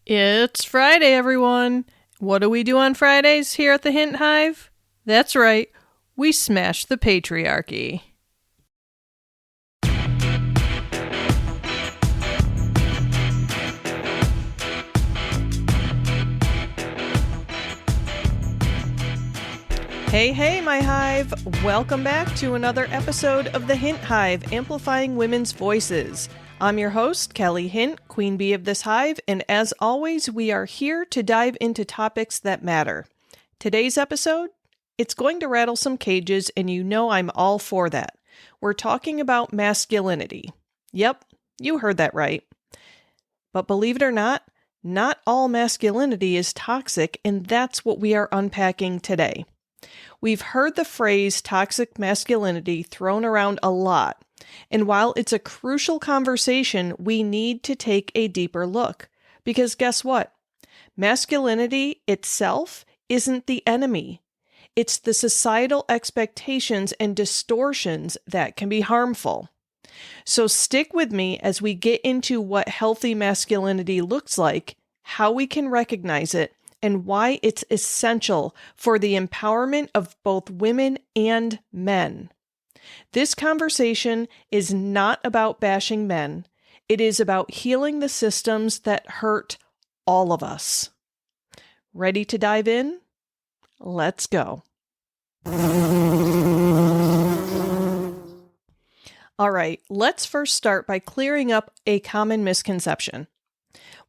It's Friday, everyone. What do we do on Fridays here at the Hint Hive? That's right, we smash the patriarchy. Hey, my Hive! Welcome back to another episode of the Hint Hive, Amplifying Women's Voices. I'm your host, Kelly Hint, Queen Bee of this hive, and as always, we are here to dive into topics that matter. Today's episode, it's going to rattle some cages, and you know I'm all for that. We're talking about masculinity. Yep, you heard that right. But believe it or not all masculinity is toxic, and that's what we are unpacking today. We've heard the phrase toxic masculinity thrown around a lot, and while it's a crucial conversation, we need to take a deeper look. Because guess what? Masculinity itself isn't the enemy. It's the societal expectations and distortions that can be harmful. So stick with me as we get into what healthy masculinity looks like, how we can recognize it, and why it's essential for the empowerment of both women and men. This conversation is not about bashing men. It is about healing the systems that hurt all of us. Ready to dive in? Let's go. All right, let's first start by clearing up a common misconception.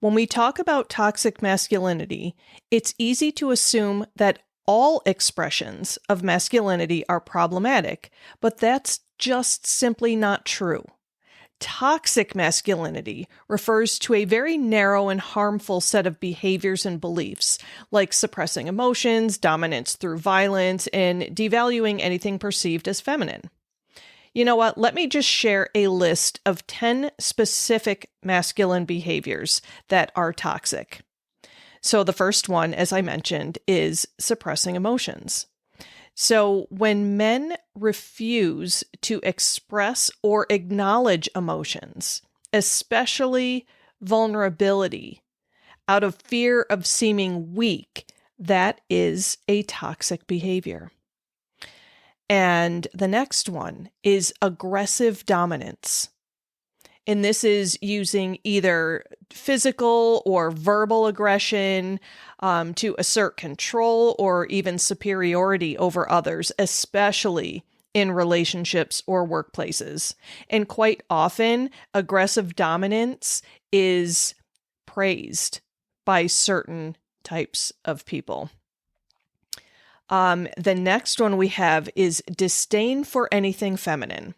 When we talk about toxic masculinity, it's easy to assume that all expressions of masculinity are problematic, but that's just simply not true. Toxic masculinity refers to a very narrow and harmful set of behaviors and beliefs, like suppressing emotions, dominance through violence, and devaluing anything perceived as feminine. You know what? Let me just share a list of 10 specific masculine behaviors that are toxic. So the first one, as I mentioned, is suppressing emotions. So when men refuse to express or acknowledge emotions, especially vulnerability, out of fear of seeming weak, that is a toxic behavior. And the next one is aggressive dominance. And this is using either physical or verbal aggression to assert control or even superiority over others, especially in relationships or workplaces. And quite often, aggressive dominance is praised by certain types of people. The next one we have is disdain for anything feminine.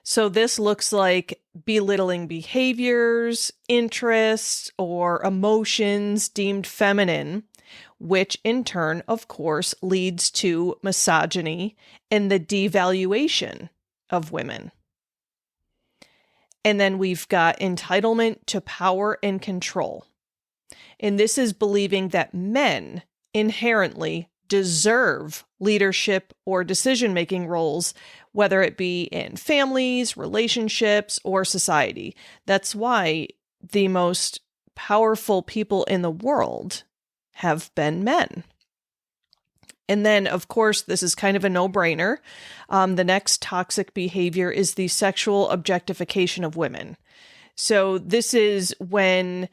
So this looks like belittling behaviors, interests, or emotions deemed feminine, which in turn, of course, leads to misogyny and the devaluation of women. And then we've got entitlement to power and control. And this is believing that men inherently deserve leadership or decision-making roles, whether it be in families, relationships, or society. That's why the most powerful people in the world have been men. And then, of course, this is kind of a no-brainer. The next toxic behavior is the sexual objectification of women. So this is when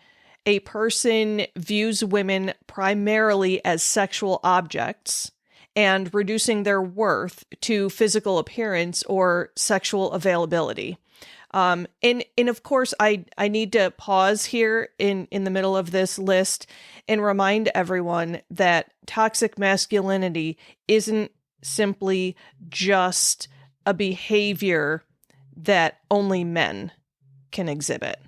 a person views women primarily as sexual objects and reducing their worth to physical appearance or sexual availability. And of course, I need to pause here in the middle of this list and remind everyone that toxic masculinity isn't simply just a behavior that only men can exhibit.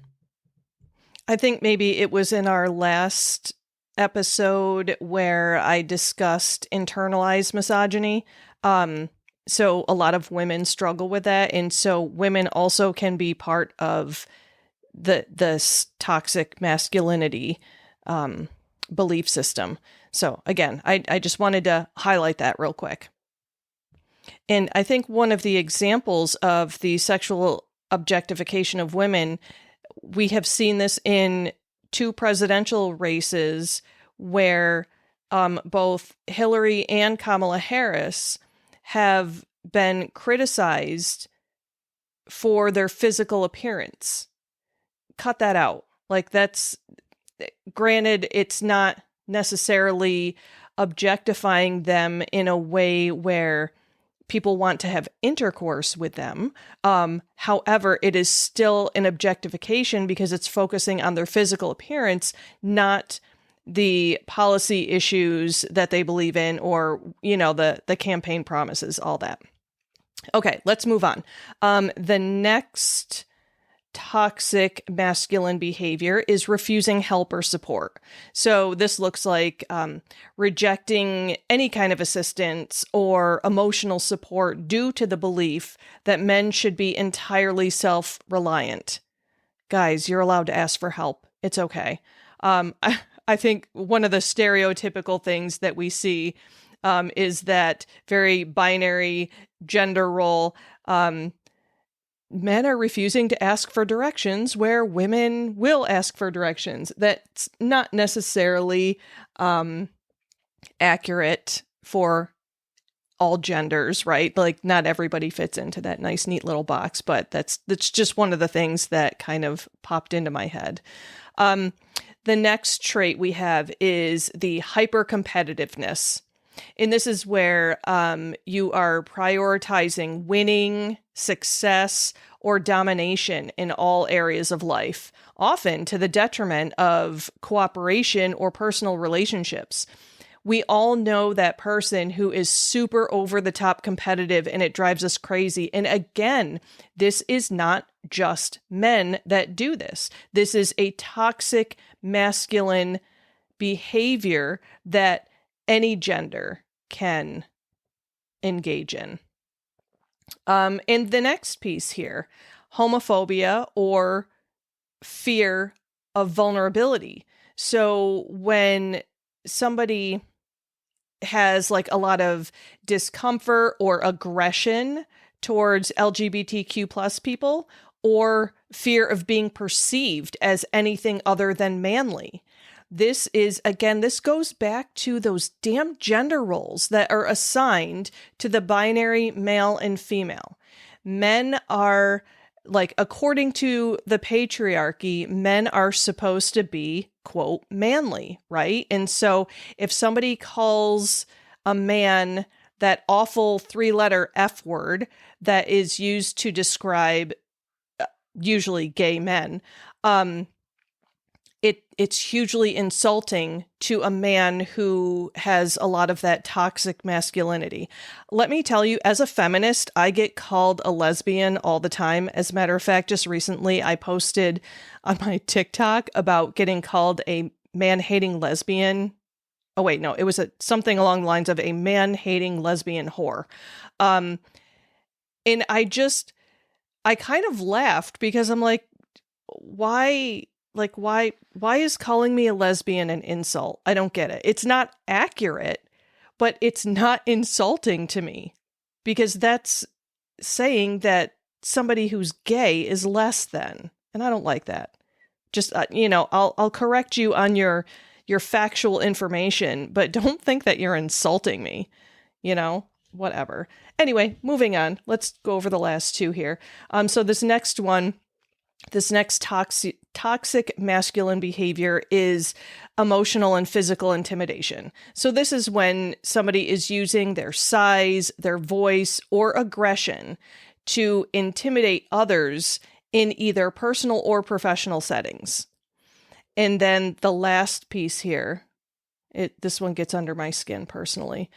I think maybe it was in our last episode where I discussed internalized misogyny. So a lot of women struggle with that. And so women also can be part of the toxic masculinity belief system. So again, I just wanted to highlight that real quick. And I think one of the examples of the sexual objectification of women, we have seen this in two presidential races where both Hillary and Kamala Harris have been criticized for their physical appearance. Cut that out. Like, that's, granted, it's not necessarily objectifying them in a way where people want to have intercourse with them. However, it is still an objectification because it's focusing on their physical appearance, not the policy issues that they believe in, or, you know, the campaign promises, all that. Okay, let's move on. The next toxic masculine behavior is refusing help or support. So this looks like rejecting any kind of assistance or emotional support due to the belief that men should be entirely self-reliant. Guys, you're allowed to ask for help. It's okay. I think one of the stereotypical things that we see is that very binary gender role. Men are refusing to ask for directions where women will ask for directions. That's not necessarily accurate for all genders, right? Like, not everybody fits into that nice, neat little box, but that's just one of the things that kind of popped into my head. The next trait we have is the hyper-competitiveness. And this is where you are prioritizing winning, success, or domination in all areas of life, often to the detriment of cooperation or personal relationships. We all know that person who is super over the top competitive and it drives us crazy. And again, this is not just men that do this. This is a toxic masculine behavior that any gender can engage in. And the next piece here, homophobia or fear of vulnerability. So when somebody has like a lot of discomfort or aggression towards LGBTQ plus people, or fear of being perceived as anything other than manly. This is, again, this goes back to those damn gender roles that are assigned to the binary male and female. Men are, like, according to the patriarchy, men are supposed to be, quote, manly, right? And so if somebody calls a man that awful 3-letter F word that is used to describe usually gay men, it's hugely insulting to a man who has a lot of that toxic masculinity. Let me tell you, as a feminist, I get called a lesbian all the time. As a matter of fact, just recently I posted on my TikTok about getting called a man-hating lesbian. Oh, wait, no, it was something along the lines of a man-hating lesbian whore. And I kind of laughed because I'm like, why is calling me a lesbian an insult? I don't get it. It's not accurate, but it's not insulting to me, because that's saying that somebody who's gay is less than, and I don't like that. Just, I'll correct you on your factual information, but don't think that you're insulting me, whatever. Anyway, moving on. Let's go over the last two here. So this next toxic masculine behavior is emotional and physical intimidation. So this is when somebody is using their size, their voice, or aggression to intimidate others in either personal or professional settings. And then the last piece here, this one gets under my skin personally,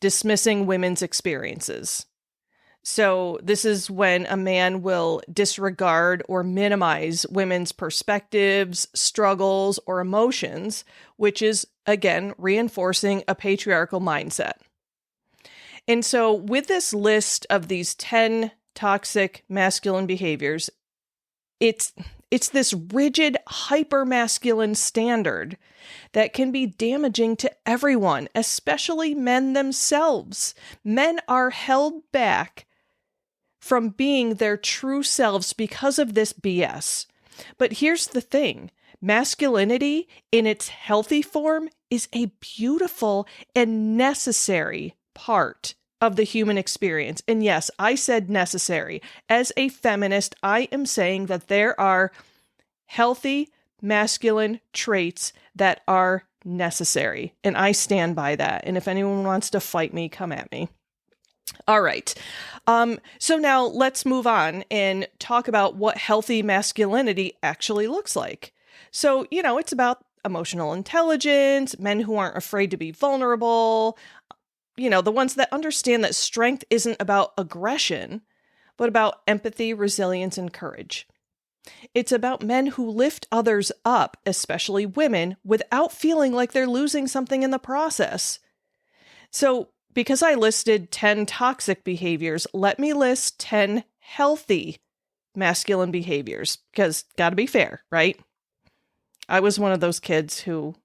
dismissing women's experiences. So this is when a man will disregard or minimize women's perspectives, struggles, or emotions, which is, again, reinforcing a patriarchal mindset. And so with this list of these 10 toxic masculine behaviors, it's this rigid, hyper-masculine standard that can be damaging to everyone, especially men themselves. Men are held back from being their true selves because of this BS. But here's the thing. Masculinity in its healthy form is a beautiful and necessary part of the human experience. And yes, I said necessary. As a feminist, I am saying that there are healthy masculine traits that are necessary. And I stand by that. And if anyone wants to fight me, come at me. All right. So now let's move on and talk about what healthy masculinity actually looks like. So, it's about emotional intelligence, men who aren't afraid to be vulnerable, the ones that understand that strength isn't about aggression, but about empathy, resilience, and courage. It's about men who lift others up, especially women, without feeling like they're losing something in the process. So, because I listed 10 toxic behaviors, let me list 10 healthy masculine behaviors, because gotta be fair, right? I was one of those kids who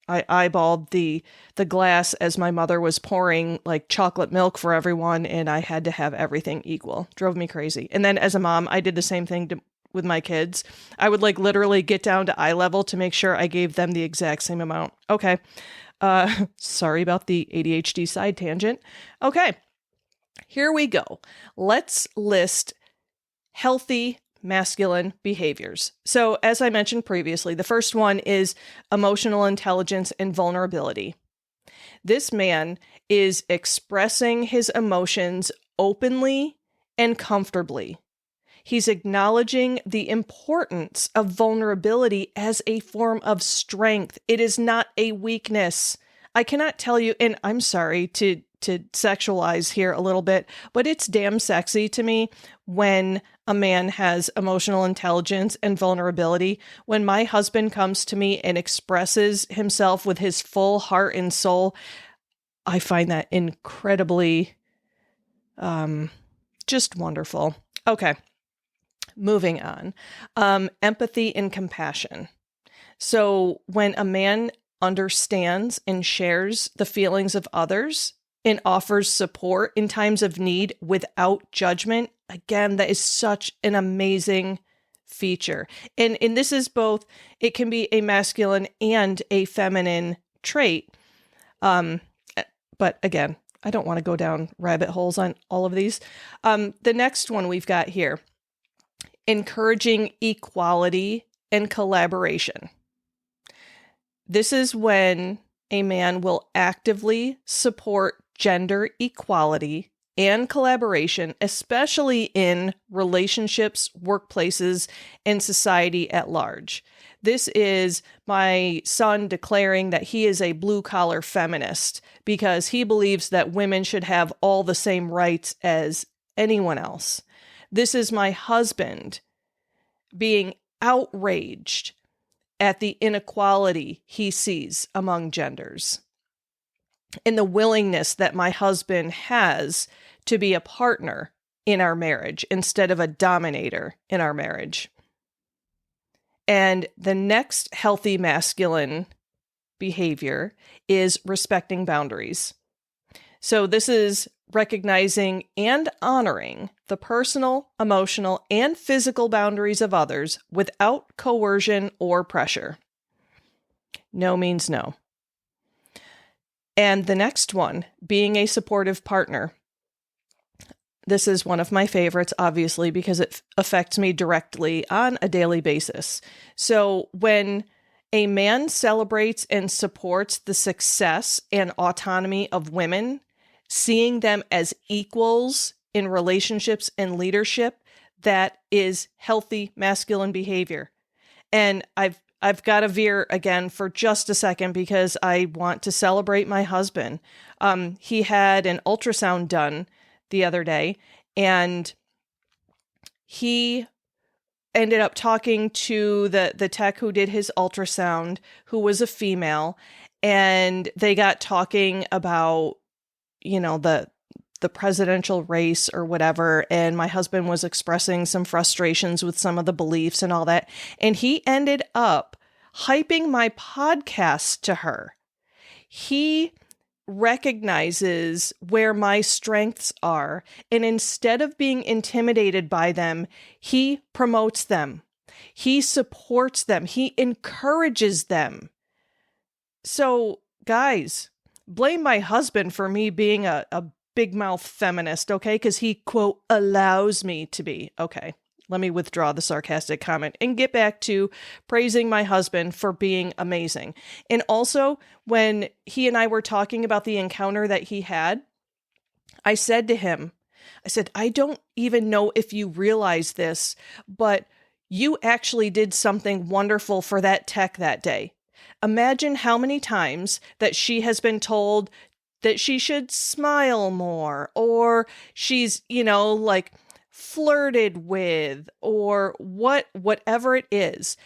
I eyeballed the glass as my mother was pouring like chocolate milk for everyone, and I had to have everything equal. Drove me crazy. And then as a mom, I did the same thing with my kids. I would like literally get down to eye level to make sure I gave them the exact same amount. Okay. Sorry about the ADHD side tangent. Okay, here we go. Let's list healthy masculine behaviors. So as I mentioned previously, the first one is emotional intelligence and vulnerability. This man is expressing his emotions openly and comfortably. He's acknowledging the importance of vulnerability as a form of strength. It is not a weakness. I cannot tell you, and I'm sorry to sexualize here a little bit, but it's damn sexy to me when a man has emotional intelligence and vulnerability. When my husband comes to me and expresses himself with his full heart and soul, I find that incredibly just wonderful. Okay. Moving on. Empathy and compassion. So when a man understands and shares the feelings of others and offers support in times of need without judgment, again, that is such an amazing feature. And this is both, it can be a masculine and a feminine trait. But again, I don't want to go down rabbit holes on all of these. The next one we've got here. Encouraging equality and collaboration. This is when a man will actively support gender equality and collaboration, especially in relationships, workplaces, and society at large. This is my son declaring that he is a blue-collar feminist because he believes that women should have all the same rights as anyone else. This is my husband being outraged at the inequality he sees among genders and the willingness that my husband has to be a partner in our marriage instead of a dominator in our marriage. And the next healthy masculine behavior is respecting boundaries. So this is recognizing and honoring the personal, emotional, and physical boundaries of others without coercion or pressure. No means no. And the next one, being a supportive partner. This is one of my favorites, obviously, because it affects me directly on a daily basis. So when a man celebrates and supports the success and autonomy of women, seeing them as equals in relationships and leadership, that is healthy masculine behavior. And I've got to veer again for just a second because I want to celebrate my husband. He had an ultrasound done the other day, and he ended up talking to the tech who did his ultrasound, who was a female, and they got talking about the presidential race or whatever. And my husband was expressing some frustrations with some of the beliefs and all that. And he ended up hyping my podcast to her. He recognizes where my strengths are. And instead of being intimidated by them, he promotes them. He supports them. He encourages them. So, guys, blame my husband for me being a big mouth feminist, okay? Because he, quote, allows me to be. Okay, let me withdraw the sarcastic comment and get back to praising my husband for being amazing. And also, when he and I were talking about the encounter that he had, I said to him, I don't even know if you realize this, but you actually did something wonderful for that tech that day. Imagine how many times that she has been told that she should smile more, or she's, like flirted with, or whatever it is.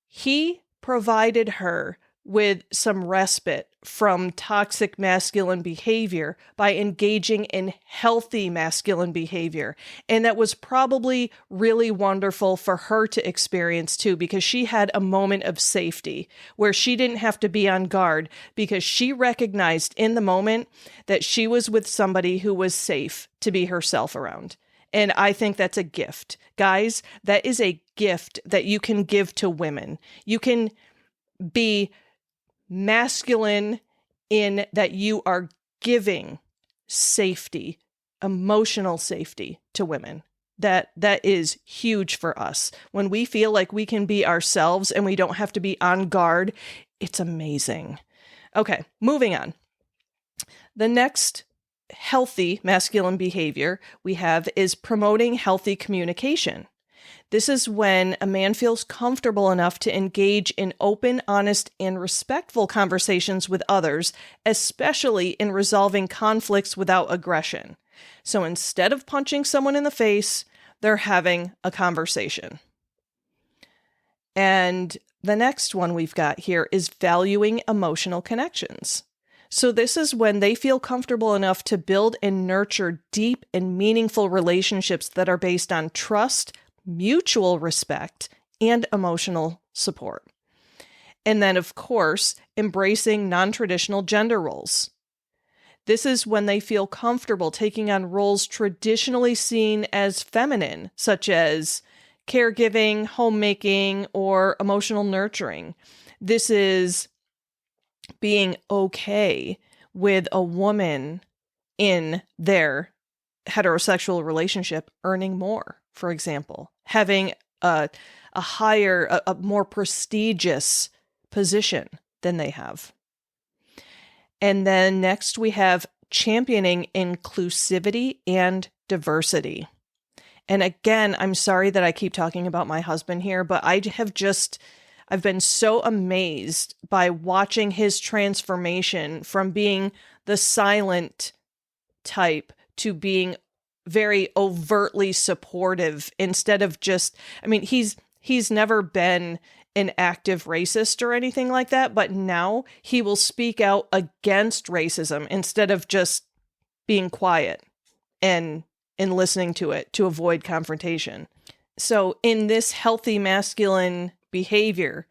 He provided her with some respite from toxic masculine behavior by engaging in healthy masculine behavior. And that was probably really wonderful for her to experience too, because she had a moment of safety where she didn't have to be on guard, because she recognized in the moment that she was with somebody who was safe to be herself around. And I think that's a gift. Guys, that is a gift that you can give to women. You can be masculine in that you are giving safety, emotional safety to women. That is huge for us. When we feel like we can be ourselves and we don't have to be on guard, it's amazing. Okay, moving on. The next healthy masculine behavior we have is promoting healthy communication. This is when a man feels comfortable enough to engage in open, honest, and respectful conversations with others, especially in resolving conflicts without aggression. So instead of punching someone in the face, they're having a conversation. And the next one we've got here is valuing emotional connections. So this is when they feel comfortable enough to build and nurture deep and meaningful relationships that are based on trust, mutual respect, and emotional support. And then, of course, embracing non-traditional gender roles. This is when they feel comfortable taking on roles traditionally seen as feminine, such as caregiving, homemaking, or emotional nurturing. This is being okay with a woman in their heterosexual relationship earning more, for example, having a higher, a more prestigious position than they have. And then next we have championing inclusivity and diversity. And again, I'm sorry that I keep talking about my husband here, but I've been so amazed by watching his transformation from being the silent type to being very overtly supportive instead of just, he's never been an active racist or anything like that, but now he will speak out against racism instead of just being quiet and listening to it to avoid confrontation. So in this healthy masculine behavior,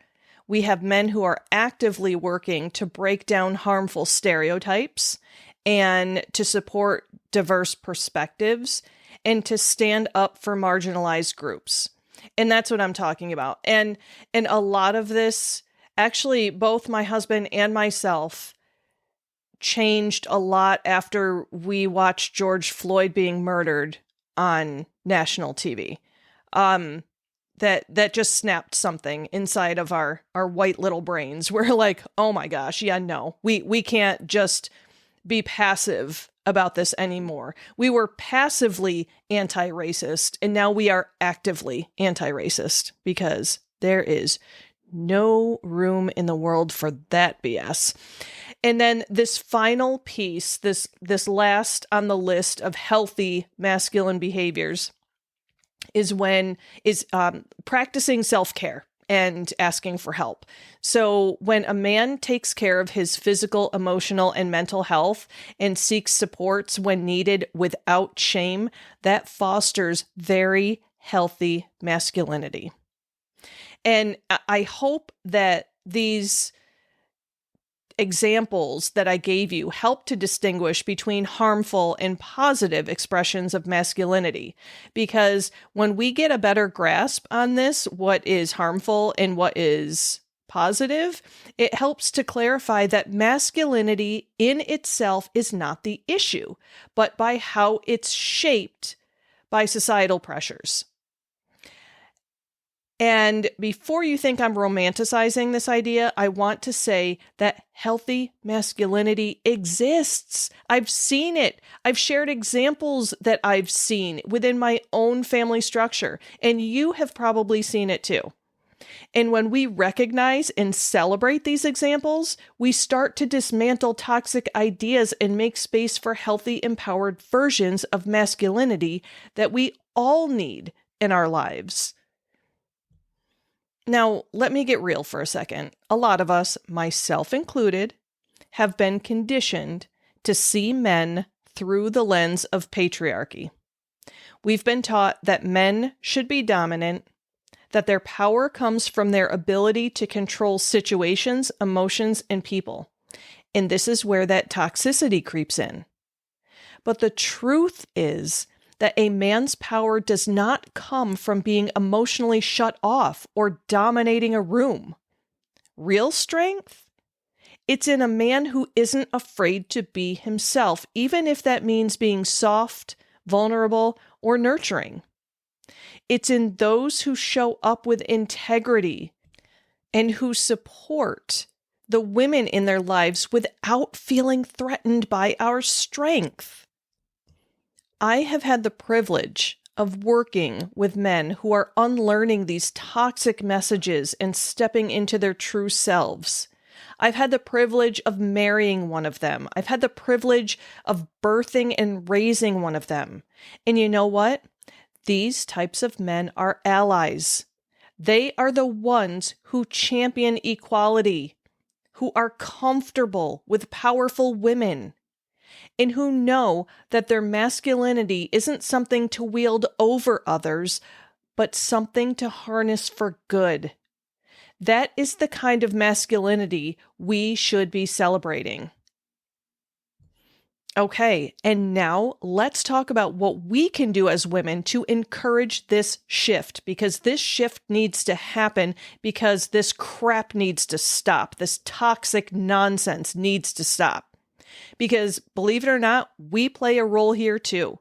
we have men who are actively working to break down harmful stereotypes and to support diverse perspectives and to stand up for marginalized groups. And that's what I'm talking about. And a lot of this, actually, both my husband and myself changed a lot after we watched George Floyd being murdered on national TV. That just snapped something inside of our white little brains. We're like, oh my gosh, yeah, no, we can't just be passive about this anymore. We were passively anti-racist, and now we are actively anti-racist because there is no room in the world for that BS. And then this final piece, this last on the list of healthy masculine behaviors is practicing self-care and asking for help. So when a man takes care of his physical, emotional, and mental health and seeks supports when needed without shame, that fosters very healthy masculinity. And I hope that these examples that I gave you help to distinguish between harmful and positive expressions of masculinity. Because when we get a better grasp on this, what is harmful and what is positive, it helps to clarify that masculinity in itself is not the issue, but by how it's shaped by societal pressures. And before you think I'm romanticizing this idea, I want to say that healthy masculinity exists. I've seen it. I've shared examples that I've seen within my own family structure, and you have probably seen it too. And when we recognize and celebrate these examples, we start to dismantle toxic ideas and make space for healthy, empowered versions of masculinity that we all need in our lives. Now, let me get real for a second. A lot of us, myself included, have been conditioned to see men through the lens of patriarchy. We've been taught that men should be dominant, that their power comes from their ability to control situations, emotions, and people. And this is where that toxicity creeps in. But the truth is that a man's power does not come from being emotionally shut off or dominating a room. Real strength? It's in a man who isn't afraid to be himself, even if that means being soft, vulnerable, or nurturing. It's in those who show up with integrity and who support the women in their lives without feeling threatened by our strength. I have had the privilege of working with men who are unlearning these toxic messages and stepping into their true selves. I've had the privilege of marrying one of them. I've had the privilege of birthing and raising one of them. And you know what? These types of men are allies. They are the ones who champion equality, who are comfortable with powerful women, and who know that their masculinity isn't something to wield over others, but something to harness for good. That is the kind of masculinity we should be celebrating. Okay, and now let's talk about what we can do as women to encourage this shift, because this shift needs to happen, because this crap needs to stop. This toxic nonsense needs to stop. Because, believe it or not, we play a role here too.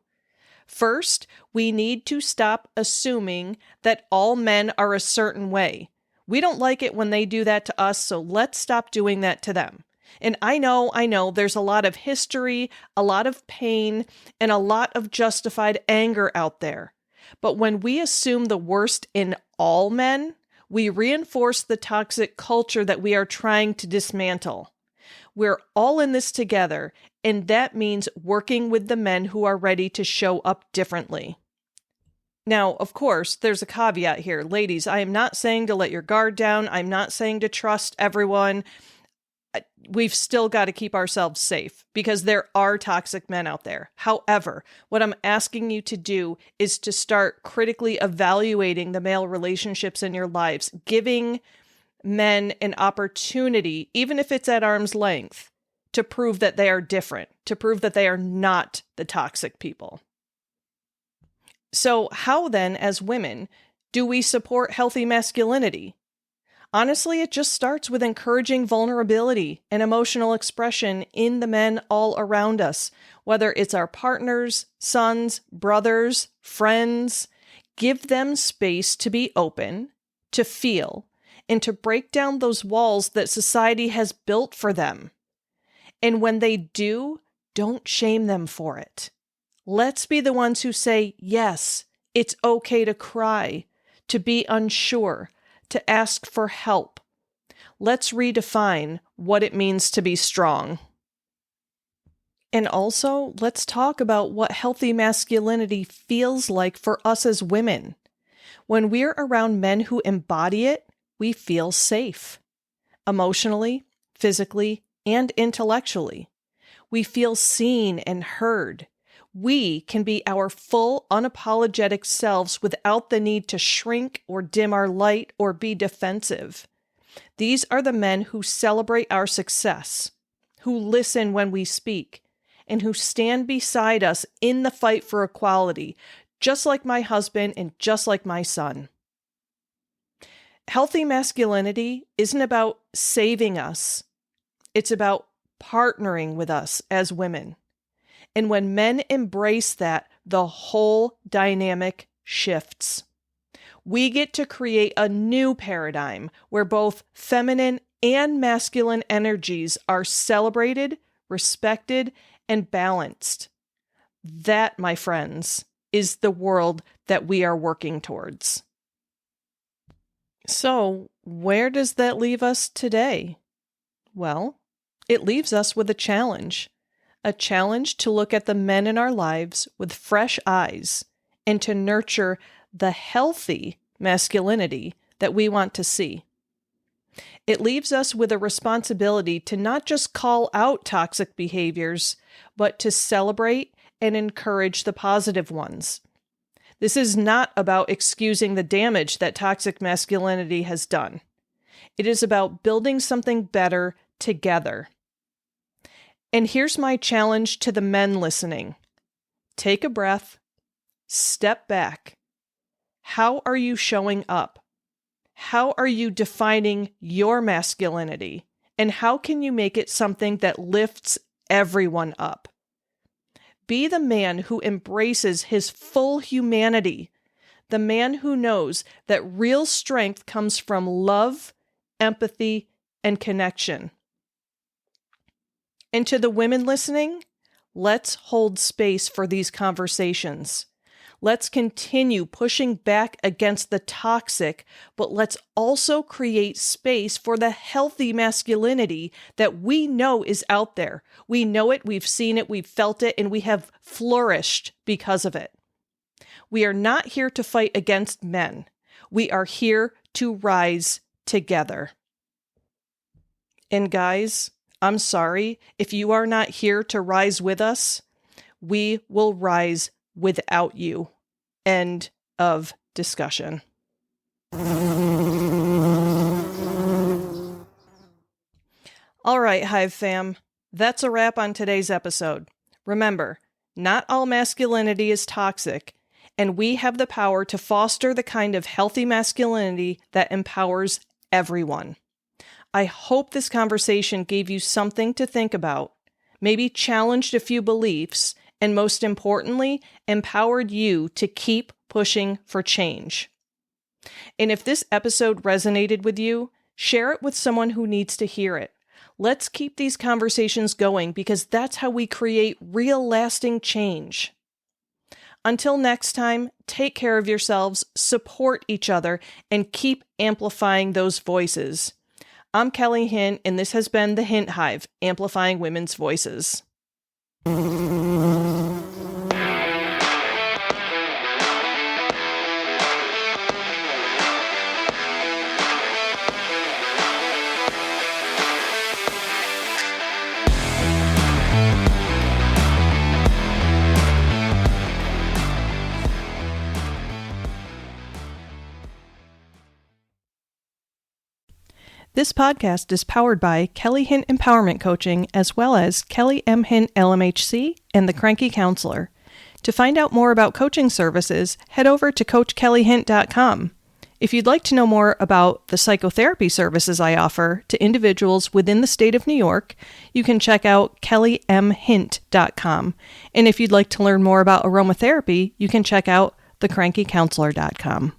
First, we need to stop assuming that all men are a certain way. We don't like it when they do that to us, so let's stop doing that to them. And I know, there's a lot of history, a lot of pain, and a lot of justified anger out there. But when we assume the worst in all men, we reinforce the toxic culture that we are trying to dismantle. We're all in this together, and that means working with the men who are ready to show up differently. Now, of course, there's a caveat here. Ladies, I am not saying to let your guard down. I'm not saying to trust everyone. We've still got to keep ourselves safe because there are toxic men out there. However, what I'm asking you to do is to start critically evaluating the male relationships in your lives, giving men an opportunity, even if it's at arm's length, to prove that they are different, to prove that they are not the toxic people. So how then, as women, do we support healthy masculinity? Honestly, it just starts with encouraging vulnerability and emotional expression in the men all around us, whether it's our partners, sons, brothers, friends. Give them space to be open, to feel, and to break down those walls that society has built for them. And when they do, don't shame them for it. Let's be the ones who say, yes, it's okay to cry, to be unsure, to ask for help. Let's redefine what it means to be strong. And also, let's talk about what healthy masculinity feels like for us as women. When we're around men who embody it, we feel safe. Emotionally, physically, and intellectually. We feel seen and heard. We can be our full, unapologetic selves without the need to shrink or dim our light or be defensive. These are the men who celebrate our success, who listen when we speak, and who stand beside us in the fight for equality, just like my husband and just like my son. Healthy masculinity isn't about saving us. It's about partnering with us as women. And when men embrace that, the whole dynamic shifts. We get to create a new paradigm where both feminine and masculine energies are celebrated, respected, and balanced. That, my friends, is the world that we are working towards. So, where does that leave us today? Well, it leaves us with a challenge to look at the men in our lives with fresh eyes and to nurture the healthy masculinity that we want to see. It leaves us with a responsibility to not just call out toxic behaviors, but to celebrate and encourage the positive ones. This is not about excusing the damage that toxic masculinity has done. It is about building something better together. And here's my challenge to the men listening. Take a breath, step back. How are you showing up? How are you defining your masculinity? And how can you make it something that lifts everyone up? Be the man who embraces his full humanity, the man who knows that real strength comes from love, empathy, and connection. And to the women listening, let's hold space for these conversations. Let's continue pushing back against the toxic, but let's also create space for the healthy masculinity that we know is out there. We know it, we've seen it, we've felt it, and we have flourished because of it. We are not here to fight against men. We are here to rise together. And guys, I'm sorry, if you are not here to rise with us, we will rise without you. End of discussion. All right, Hive fam, that's a wrap on today's episode. Remember, not all masculinity is toxic, and we have the power to foster the kind of healthy masculinity that empowers everyone. I hope this conversation gave you something to think about, maybe challenged a few beliefs, and most importantly, empowered you to keep pushing for change. And if this episode resonated with you, share it with someone who needs to hear it. Let's keep these conversations going because that's how we create real lasting change. Until next time, take care of yourselves, support each other, and keep amplifying those voices. I'm Kelly Hint, and this has been the Hint Hive, Amplifying Women's Voices. This podcast is powered by Kelly Hint Empowerment Coaching, as well as Kelly M. Hint LMHC and The Cranky Counselor. To find out more about coaching services, head over to CoachKellyHint.com. If you'd like to know more about the psychotherapy services I offer to individuals within the state of New York, you can check out KellyMHint.com. And if you'd like to learn more about aromatherapy, you can check out TheCrankyCounselor.com.